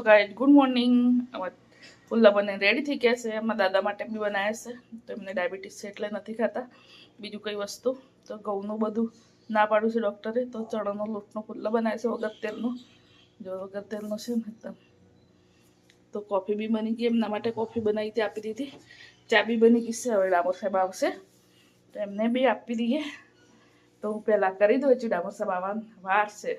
Guys good morning. પુલ્લા બને ready થઈ ગયા છે. એમાં દાદા માટે બી બનાવ્યા છે. તો એમને ડાયાબિટીસ છે એટલે નથી ખાતા બીજું કઈ વસ્તુ. તો ઘઉંનું બધું ના પાડ્યું છે ડૉક્ટરે. તો ચણાનો લોટનો પુલ્લા બનાવે છે વગર તેલનો. જો વગર તેલનો છે ને એકદમ. તો કોફી બી બની ગઈ. એમના માટે કોફી બનાવી હતી, આપી દીધી. ચા બી બની ગઈ છે. હવે ડામોર સાહેબ આવશે તો એમને બી આપી દઈએ. તો હું પહેલાં કરી દઉં છું. ડામોર સાહેબ આવવાની વાર છે.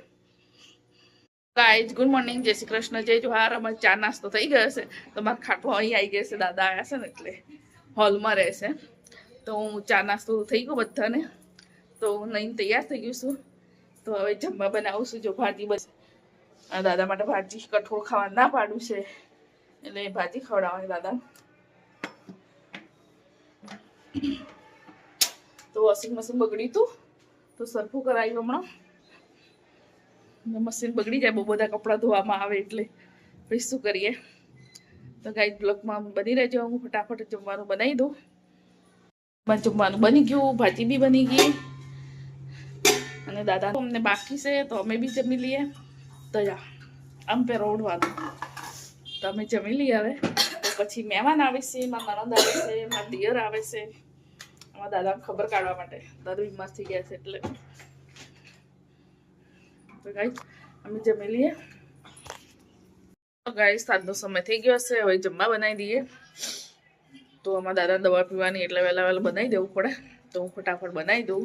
ગાઈઝ ગુડ મોર્નિંગ, જય શ્રી કૃષ્ણ, જય જોહાર. અમારે ચા નાસ્તો થઈ ગયો છે. તો મારા ખાટો અહીં આવી ગયા છે. દાદા આવ્યા છે ને એટલે હોલમાં રહેશે. તો હું ચા નાસ્તો થઈ ગયો બધાને. તો હું નહીં તૈયાર થઈ ગયું છું. તો હવે જમવા બનાવું છું. જો ભાજી બસ દાદા માટે ભાજી કઠોળ ખાવા ના પાડું છે એટલે ભાજી ખવડાવવાની દાદા. તો વોશિંગ મશીન બગડ્યું હતું તો સરખું કરાવ્યું હમણાં. મશીન બગડી જાય બહુ બધા કપડાં ધોવામાં આવે એટલે પછી શું કરીએ. તો ગાઈઝ બ્લોગમાં બની રહેજો. હું ફટાફટ જમવાનું બનાવી દઉં. જમવાનું બની ગયું, ભાજી બી બની ગઈ અને દાદા અમને બાકી છે તો અમે બી જમી લઈએ. તો જા આમ પે રોડવાનું તો અમે જમી લઈએ. હવે તો પછી મહેમાન આવે છે, મારા નણંદ આવે છે, મારા દિયર આવે છે. અમારા દાદાને ખબર કાઢવા માટે. દાદા બીમાર થઈ ગયા છે એટલે. તો ગાઈઝ અમે જમી લઈએ. તો ગાઈઝ સાંજનો સમય થઈ ગયો છે. હવે જમવા બનાવી દઈએ. તો અમારા દાદા દવા પીવાની એટલે વહેલા બનાવી દેવું પડે. તો હું ફટાફટ બનાવી દઉં.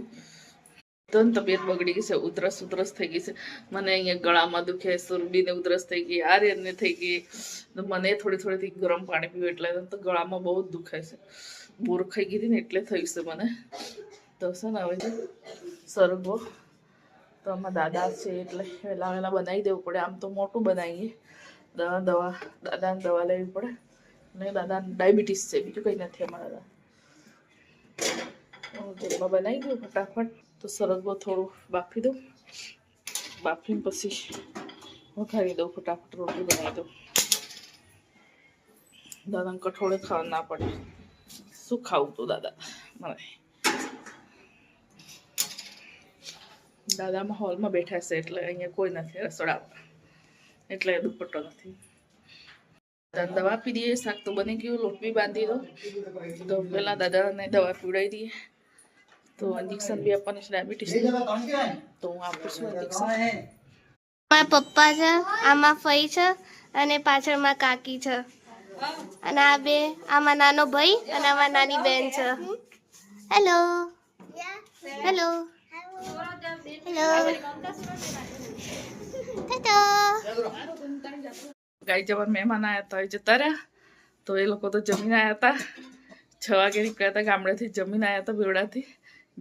તો તબિયત બગડી ગઈ છે. ઉધરસ થઈ ગઈ છે. મને અહીંયા ગળામાં દુખે, સુરબીને ઉધરસ થઈ ગઈ, આર્યનને થઈ ગઈ. તો મને થોડી ગરમ પાણી પીવું એટલે તો ગળામાં બહુ જ દુખે છે. બોર ખાઈ ગઈ હતી ને એટલે થયું છે મને. તો છે ને હવે સરગવો તો આમાં દાદા છે એટલે વહેલા બનાવી દેવું પડે. આમ તો મોટું બનાવીએ. દાદાને દવા લેવી પડે. અને દાદાને ડાયાબિટીસ છે, બીજું કંઈ નથી અમારા દાદા. જમવા બનાવી દઉં ફટાફટ. તો સરગવો થોડું બાફી દઉં. બાફીને પછી વઘારી દઉં. ફટાફટ રોટલી બનાવી દઉં. દાદાને કઠોળે ખાવા ના પડે. શું ખાવું તું દાદા મને. દાદામાં હોલમાં બેઠા છે એટલે અહીંયા કોઈ નથી રસોડામાં એટલે દુપટ્ટો નથી. દવા આપી દઈએ. શાક તો બની ગયું, લોટ બી બાંધી દો. તો પહેલાં દાદાને દવા પીવડાવી દઈએ. તો ઇન્જેક્શન બી આપવાની છે ડાયાબિટીસ. તો હું આપું છું ઇન્જેક્શન. મારા પપ્પા છે, આમાં ફઈ છે અને પાછળમાં કાકી છે. અને આ બે આમાં નાનો ભાઈ અને આમાં નાની બેન છે. હેલો હેલો ગાય જવાર મહેમાન આવ્યા હતા, જતા રહ્યા. તો એ લોકો તો જમીને આવ્યા હતા. 6 વાગે નીકળ્યા હતા ગામડેથી. જમીને આવ્યા હતા બિલોડાથી.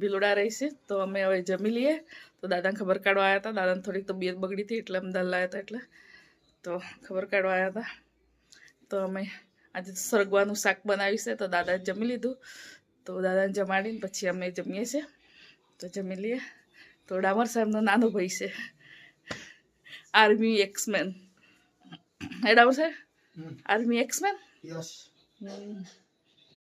બિલોડા રહી છે તો અમે હવે જમી લઈએ. તો દાદાને ખબર કાઢવા આવ્યા હતા. દાદાને થોડીક તબિયત બગડી હતી એટલે અમે લાવ્યા હતા એટલે. તો ખબર કાઢવા આવ્યા હતા. તો અમે આજે સરગવાનું શાક બનાવ્યું છે. તો દાદાએ જમી લીધું. તો દાદાને જમાડીને પછી અમે જમીએ છીએ. તો જમી લઈએ. તો ડામર સાહેબનો નાનો ભાઈ છે, આર્મી એક્સમેન. હે ડામર સાહેબ, આર્મી એક્સમેન.